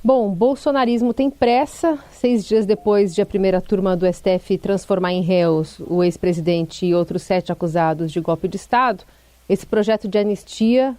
Bom, bolsonarismo tem pressa. 6 dias depois de a primeira turma do STF transformar em réus o ex-presidente e outros 7 acusados de golpe de Estado, esse projeto de anistia,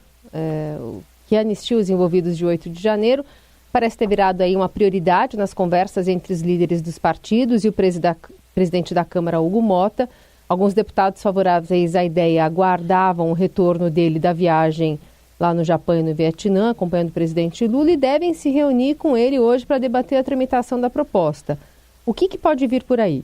que anistia os envolvidos de 8 de janeiro, parece ter virado aí uma prioridade nas conversas entre os líderes dos partidos e o presidente da Câmara, Hugo Motta. Alguns deputados favoráveis à ideia aguardavam o retorno dele da viagem lá no Japão e no Vietnã, acompanhando o presidente Lula, e devem se reunir com ele hoje para debater a tramitação da proposta. O que pode vir por aí?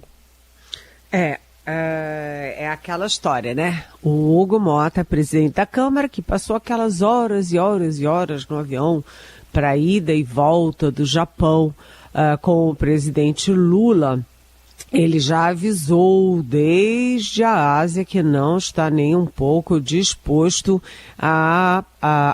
É aquela história, né? O Hugo Motta, presidente da Câmara, que passou aquelas horas e horas e horas no avião para a ida e volta do Japão com o presidente Lula, ele já avisou desde a Ásia que não está nem um pouco disposto a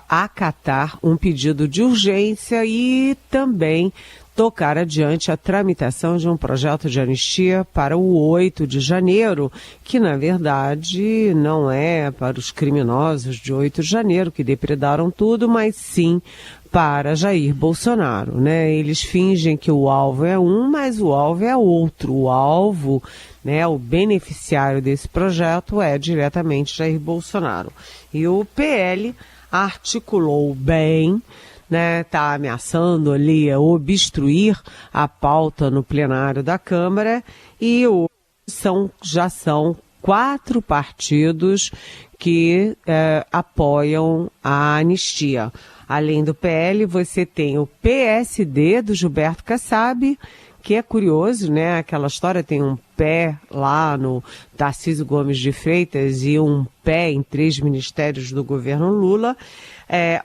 acatar um pedido de urgência e também tocar adiante a tramitação de um projeto de anistia para o 8 de janeiro, que na verdade não é para os criminosos de 8 de janeiro que depredaram tudo, mas sim para Jair Bolsonaro, né? Eles fingem que o alvo é um, mas o alvo é outro. O alvo, né, o beneficiário desse projeto é diretamente Jair Bolsonaro. E o PL articulou bem, né, tá ameaçando ali obstruir a pauta no plenário da Câmara e já são 4 partidos que apoiam a anistia. Além do PL, você tem o PSD do Gilberto Kassab, que é curioso, né? Aquela história tem um pé lá no Tarcísio Gomes de Freitas e um pé em 3 ministérios do governo Lula.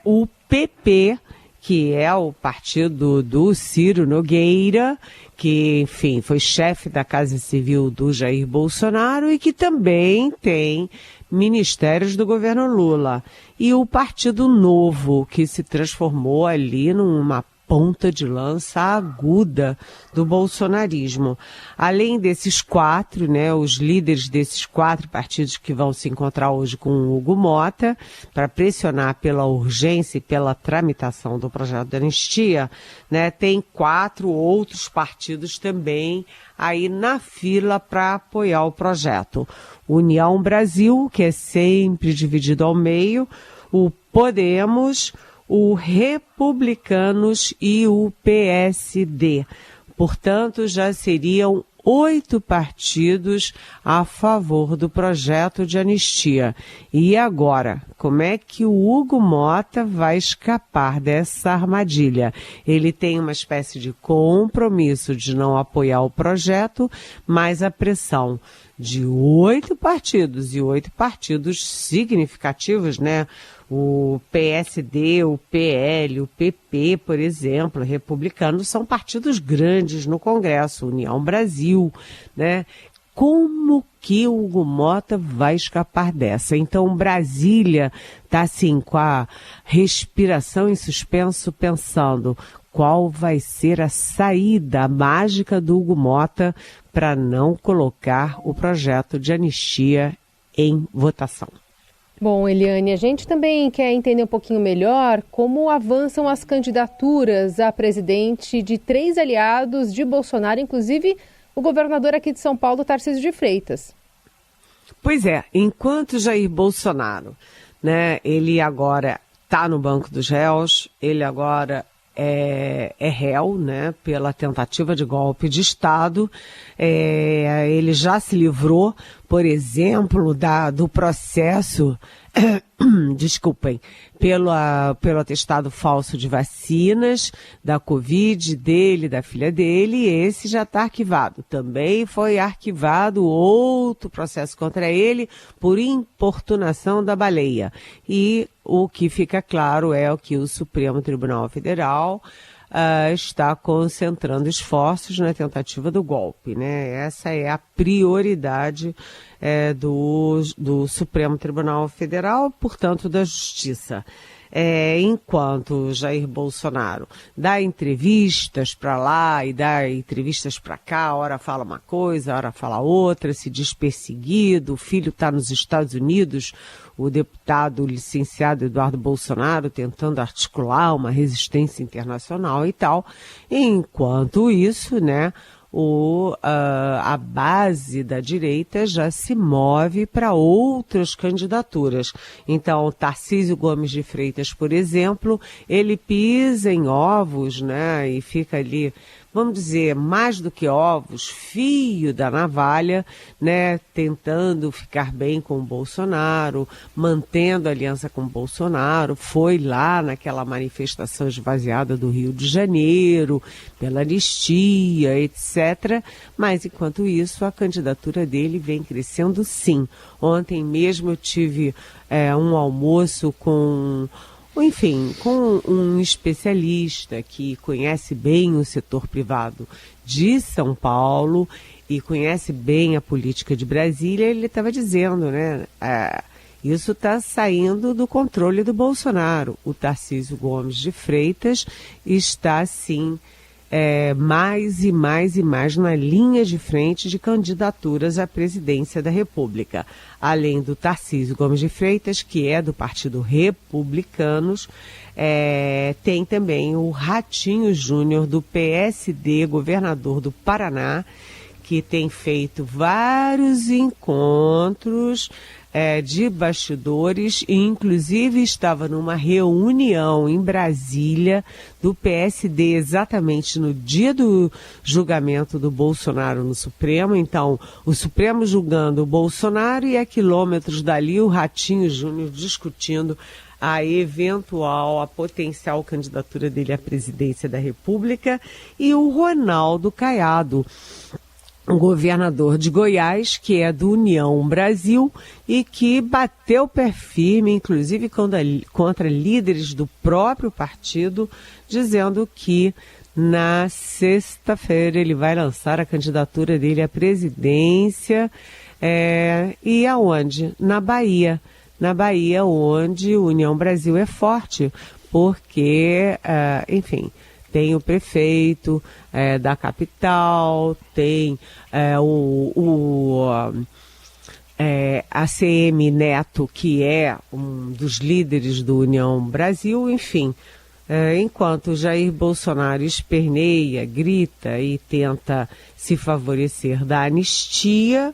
O PP, que é o partido do Ciro Nogueira, que, enfim, foi chefe da Casa Civil do Jair Bolsonaro e que também tem ministérios do governo Lula. E o Partido Novo, que se transformou ali numa ponta de lança aguda do bolsonarismo. Além desses 4, né, os líderes desses 4 partidos que vão se encontrar hoje com o Hugo Motta para pressionar pela urgência e pela tramitação do projeto de anistia, né, tem 4 outros partidos também aí na fila para apoiar o projeto. União Brasil, que é sempre dividido ao meio, o Podemos, o Republicanos e o PSD. Portanto, já seriam 8 partidos a favor do projeto de anistia. E agora, como é que o Hugo Motta vai escapar dessa armadilha? Ele tem uma espécie de compromisso de não apoiar o projeto, mas a pressão de 8 partidos, e 8 partidos significativos, né? O PSD, o PL, o PP, por exemplo, republicanos, são partidos grandes no Congresso, União Brasil, né? Como que o Hugo Motta vai escapar dessa? Então, Brasília está assim, com a respiração em suspenso, pensando qual vai ser a saída mágica do Hugo Motta para não colocar o projeto de anistia em votação. Bom, Eliane, a gente também quer entender um pouquinho melhor como avançam as candidaturas a presidente de 3 aliados de Bolsonaro, inclusive o governador aqui de São Paulo, Tarcísio de Freitas. Pois é, enquanto Jair Bolsonaro, né, ele agora está no banco dos réus, ele agora é réu, né, pela tentativa de golpe de Estado. Ele já se livrou, por exemplo, do processo, desculpem, pelo atestado falso de vacinas, da Covid dele, da filha dele, e esse já está arquivado. Também foi arquivado outro processo contra ele por importunação da baleia. E o que fica claro é que o Supremo Tribunal Federal está concentrando esforços na tentativa do golpe, né? Essa é a prioridade do Supremo Tribunal Federal, portanto, da Justiça. enquanto Jair Bolsonaro dá entrevistas para lá e dá entrevistas para cá, hora fala uma coisa, hora fala outra, se diz perseguido, o filho está nos Estados Unidos, o deputado licenciado Eduardo Bolsonaro tentando articular uma resistência internacional e tal. Enquanto isso, né, a base da direita já se move para outras candidaturas. Então, Tarcísio Gomes de Freitas, por exemplo, ele pisa em ovos, né, e fica ali, vamos dizer, mais do que ovos, fio da navalha, né, tentando ficar bem com o Bolsonaro, mantendo aliança com o Bolsonaro, foi lá naquela manifestação esvaziada do Rio de Janeiro, pela anistia, etc. Mas, enquanto isso, a candidatura dele vem crescendo sim. Ontem mesmo eu tive um almoço com um especialista que conhece bem o setor privado de São Paulo e conhece bem a política de Brasília. Ele estava dizendo, né, isso está saindo do controle do Bolsonaro. O Tarcísio Gomes de Freitas está, sim, mais e mais e mais na linha de frente de candidaturas à presidência da República. Além do Tarcísio Gomes de Freitas, que é do Partido Republicanos, tem também o Ratinho Júnior, do PSD, governador do Paraná, que tem feito vários encontros de bastidores, e inclusive estava numa reunião em Brasília do PSD exatamente no dia do julgamento do Bolsonaro no Supremo. Então, o Supremo julgando o Bolsonaro e a quilômetros dali o Ratinho Júnior discutindo a potencial candidatura dele à presidência da República, e o Ronaldo Caiado, um governador de Goiás, que é do União Brasil e que bateu pé firme, inclusive contra líderes do próprio partido, dizendo que na sexta-feira ele vai lançar a candidatura dele à presidência. E aonde? Na Bahia. Na Bahia, onde o União Brasil é forte, porque, enfim, tem o prefeito da capital, tem ACM Neto, que é um dos líderes do União Brasil, enfim. Enquanto Jair Bolsonaro esperneia, grita e tenta se favorecer da anistia,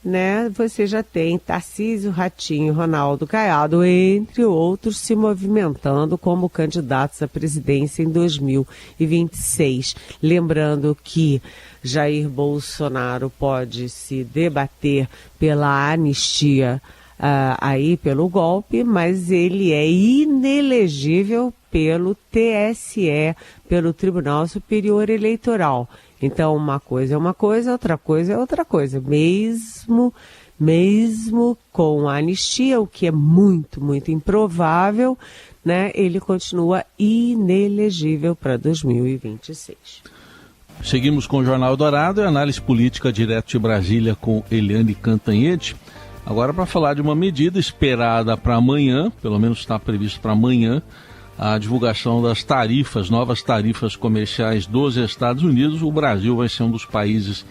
né, você já tem Tarcísio, Ratinho, Ronaldo Caiado, entre outros, se movimentando como candidatos à presidência em 2026. Lembrando que Jair Bolsonaro pode se debater pela anistia pelo golpe, mas ele é inelegível pelo TSE, pelo Tribunal Superior Eleitoral. Então, uma coisa é uma coisa, outra coisa é outra coisa. Mesmo com a anistia, o que é muito, muito improvável, né, ele continua inelegível para 2026. Seguimos com o Jornal Dourado e análise política direto de Brasília com Eliane Cantanhede. Agora para falar de uma medida esperada para amanhã, pelo menos está previsto para amanhã, a divulgação das tarifas, novas tarifas comerciais dos Estados Unidos. O Brasil vai ser um dos países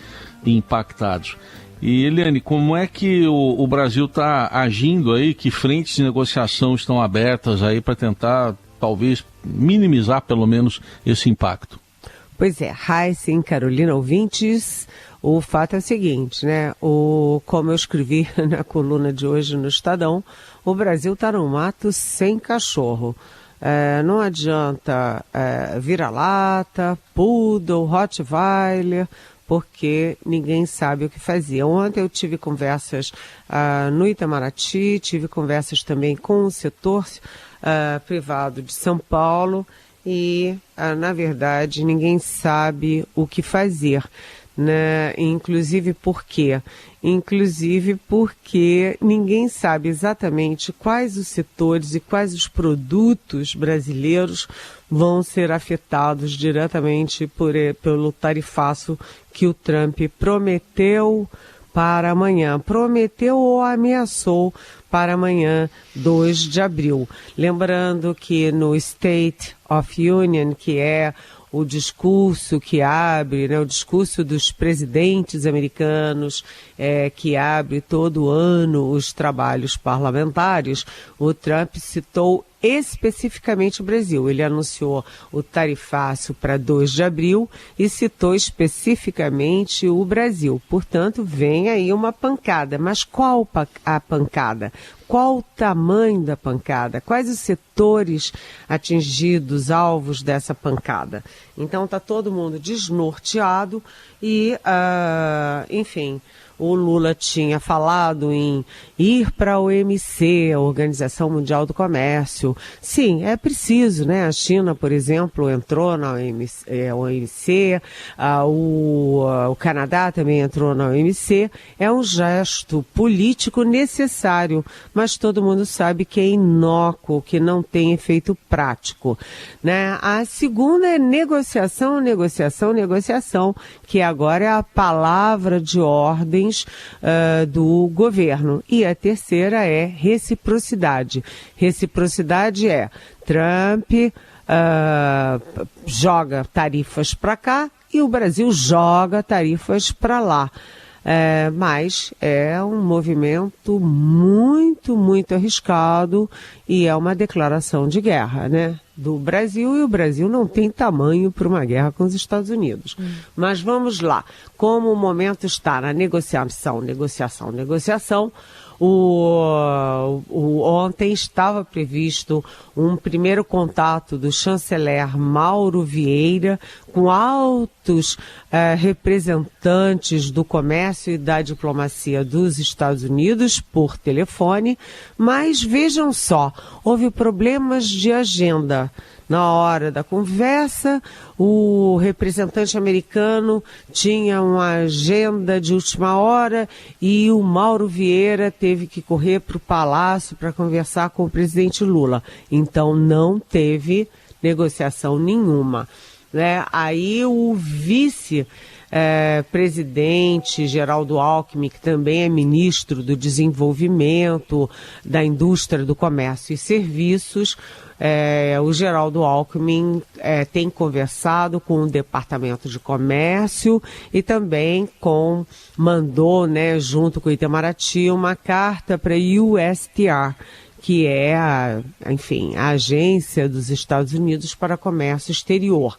impactados. E, Eliane, como é que o Brasil está agindo aí? Que frentes de negociação estão abertas aí para tentar, talvez, minimizar pelo menos esse impacto? Pois é, Heisen, Carolina, ouvintes, o fato é o seguinte, né? Como eu escrevi na coluna de hoje no Estadão, o Brasil está no mato sem cachorro. Não adianta vira-lata, poodle, rottweiler, porque ninguém sabe o que fazer. Ontem eu tive conversas no Itamaraty, tive conversas também com o setor privado de São Paulo e, na verdade, ninguém sabe o que fazer. Né? Inclusive por quê? Inclusive porque ninguém sabe exatamente quais os setores e quais os produtos brasileiros vão ser afetados diretamente pelo tarifaço que o Trump prometeu para amanhã. Prometeu ou ameaçou para amanhã, 2 de abril. Lembrando que no State of Union, que é o discurso que abre, né, o discurso dos presidentes americanos, que abre todo ano os trabalhos parlamentares, o Trump citou especificamente o Brasil. Ele anunciou o tarifaço para 2 de abril e citou especificamente o Brasil. Portanto, vem aí uma pancada. Mas qual a pancada? Qual o tamanho da pancada? Quais os setores atingidos, alvos dessa pancada? Então está todo mundo desnorteado e, enfim, o Lula tinha falado em ir para a OMC, a Organização Mundial do Comércio. Sim, é preciso, né? A China, por exemplo, entrou na OMC, o Canadá também entrou na OMC. É um gesto político necessário, mas todo mundo sabe que é inócuo, que não tem efeito prático, né? A segunda é negociação, que agora é a palavra de ordem do governo. E a terceira é reciprocidade. Reciprocidade é Trump joga tarifas para cá e o Brasil joga tarifas para lá. Mas é um movimento muito, muito arriscado e é uma declaração de guerra, né, do Brasil, e o Brasil não tem tamanho para uma guerra com os Estados Unidos. Mas vamos lá, como o momento está na negociação, ontem estava previsto um primeiro contato do chanceler Mauro Vieira com altos representantes do comércio e da diplomacia dos Estados Unidos por telefone, mas vejam só, houve problemas de agenda. Na hora da conversa, o representante americano tinha uma agenda de última hora e o Mauro Vieira teve que correr para o Palácio para conversar com o presidente Lula. Então, não teve negociação nenhuma, né? Aí o vice-presidente Geraldo Alckmin, que também é ministro do Desenvolvimento, da Indústria, do Comércio e Serviços, o Geraldo Alckmin tem conversado com o Departamento de Comércio e também mandou, né, junto com o Itamaraty, uma carta para a USTR, que é a agência dos Estados Unidos para comércio exterior.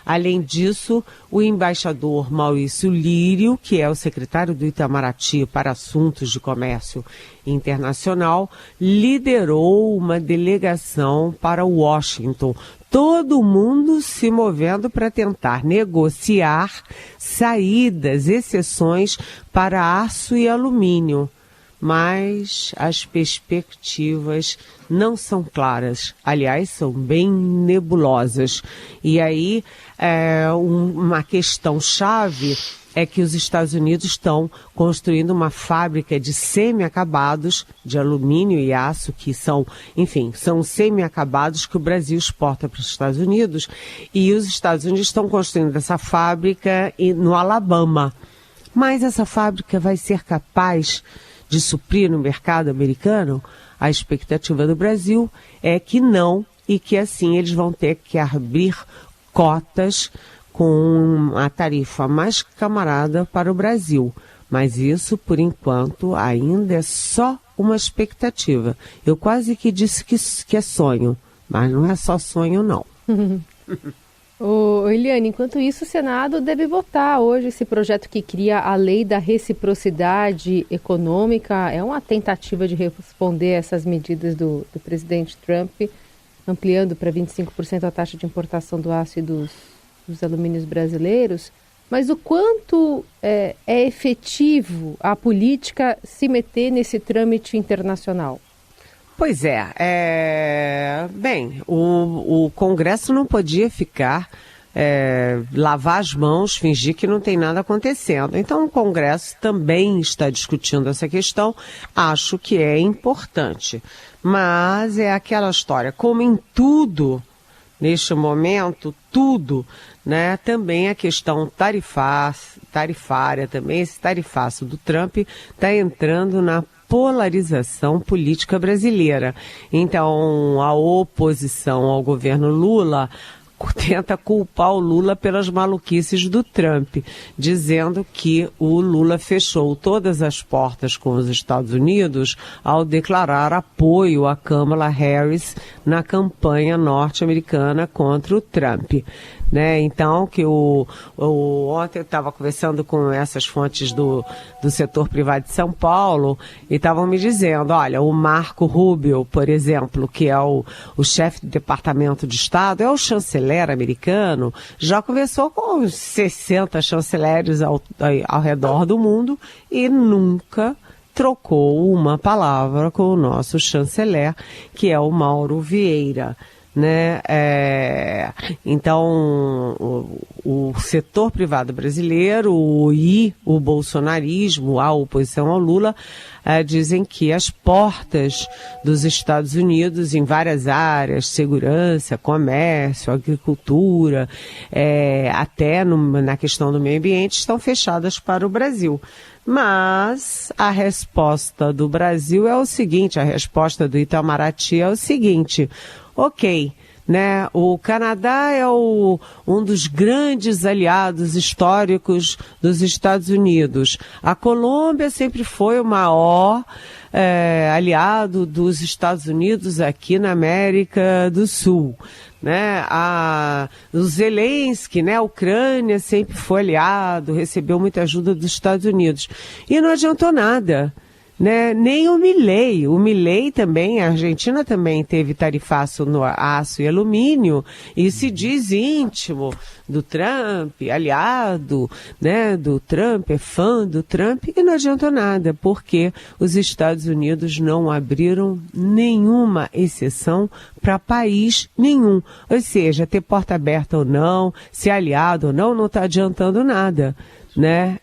Além disso, o embaixador Maurício Lírio, que é o secretário do Itamaraty para Assuntos de Comércio Internacional, liderou uma delegação para Washington. Todo mundo se movendo para tentar negociar saídas, exceções para aço e alumínio. Mas as perspectivas não são claras, aliás, são bem nebulosas. E aí, uma questão chave é que os Estados Unidos estão construindo uma fábrica de semi-acabados de alumínio e aço, que são semi-acabados que o Brasil exporta para os Estados Unidos. E os Estados Unidos estão construindo essa fábrica no Alabama. Mas essa fábrica vai ser capaz de suprir no mercado americano? A expectativa do Brasil é que não, e que assim eles vão ter que abrir cotas com a tarifa mais camarada para o Brasil. Mas isso, por enquanto, ainda é só uma expectativa. Eu quase que disse que é sonho, mas não é só sonho, não. Eliane, enquanto isso, o Senado deve votar hoje esse projeto que cria a lei da reciprocidade econômica. É uma tentativa de responder a essas medidas do presidente Trump, ampliando para 25% a taxa de importação do aço e dos alumínios brasileiros. Mas o quanto é efetivo a política se meter nesse trâmite internacional? Pois bem, o Congresso não podia ficar, lavar as mãos, fingir que não tem nada acontecendo. Então o Congresso também está discutindo essa questão, acho que é importante. Mas é aquela história, como em tudo neste momento, tudo, né? Também a questão tarifária, também esse tarifaço do Trump está entrando na polarização política brasileira. Então, a oposição ao governo Lula tenta culpar o Lula pelas maluquices do Trump, dizendo que o Lula fechou todas as portas com os Estados Unidos ao declarar apoio a Kamala Harris na campanha norte-americana contra o Trump. Né? Então, que ontem eu estava conversando com essas fontes do setor privado de São Paulo e estavam me dizendo, olha, o Marco Rubio, por exemplo, que é o chefe do Departamento de Estado, é o chanceler americano, já conversou com uns 60 chanceleres ao redor do mundo e nunca trocou uma palavra com o nosso chanceler, que é o Mauro Vieira. Né? Então, o setor privado brasileiro e o bolsonarismo, a oposição ao Lula, dizem que as portas dos Estados Unidos em várias áreas, segurança, comércio, agricultura, até na questão do meio ambiente, estão fechadas para o Brasil. Mas a resposta do Brasil é o seguinte, a resposta do Itamaraty é o seguinte: ok, né? O Canadá é um dos grandes aliados históricos dos Estados Unidos. A Colômbia sempre foi o maior aliado dos Estados Unidos aqui na América do Sul. Né? O Zelensky, né? A Ucrânia sempre foi aliado, recebeu muita ajuda dos Estados Unidos. E não adiantou nada. Né? Nem o Milei também, a Argentina também teve tarifaço no aço e alumínio e se diz íntimo do Trump, aliado, né, do Trump, é fã do Trump, e não adiantou nada, porque os Estados Unidos não abriram nenhuma exceção para país nenhum. Ou seja, ter porta aberta ou não, ser aliado ou não está adiantando nada, né?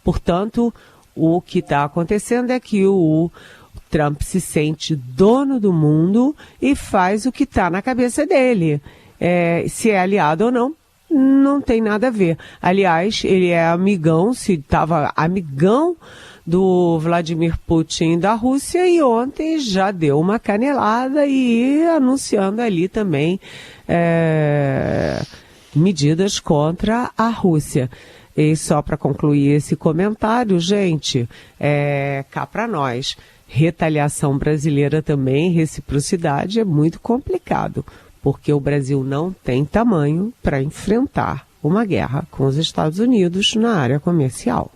Portanto, o que está acontecendo é que o Trump se sente dono do mundo e faz o que está na cabeça dele. Se é aliado ou não, não tem nada a ver. Aliás, ele é amigão, se estava amigão do Vladimir Putin da Rússia e ontem já deu uma canelada e anunciando ali também medidas contra a Rússia. E só para concluir esse comentário, gente, cá para nós, retaliação brasileira também, reciprocidade é muito complicado, porque o Brasil não tem tamanho para enfrentar uma guerra com os Estados Unidos na área comercial.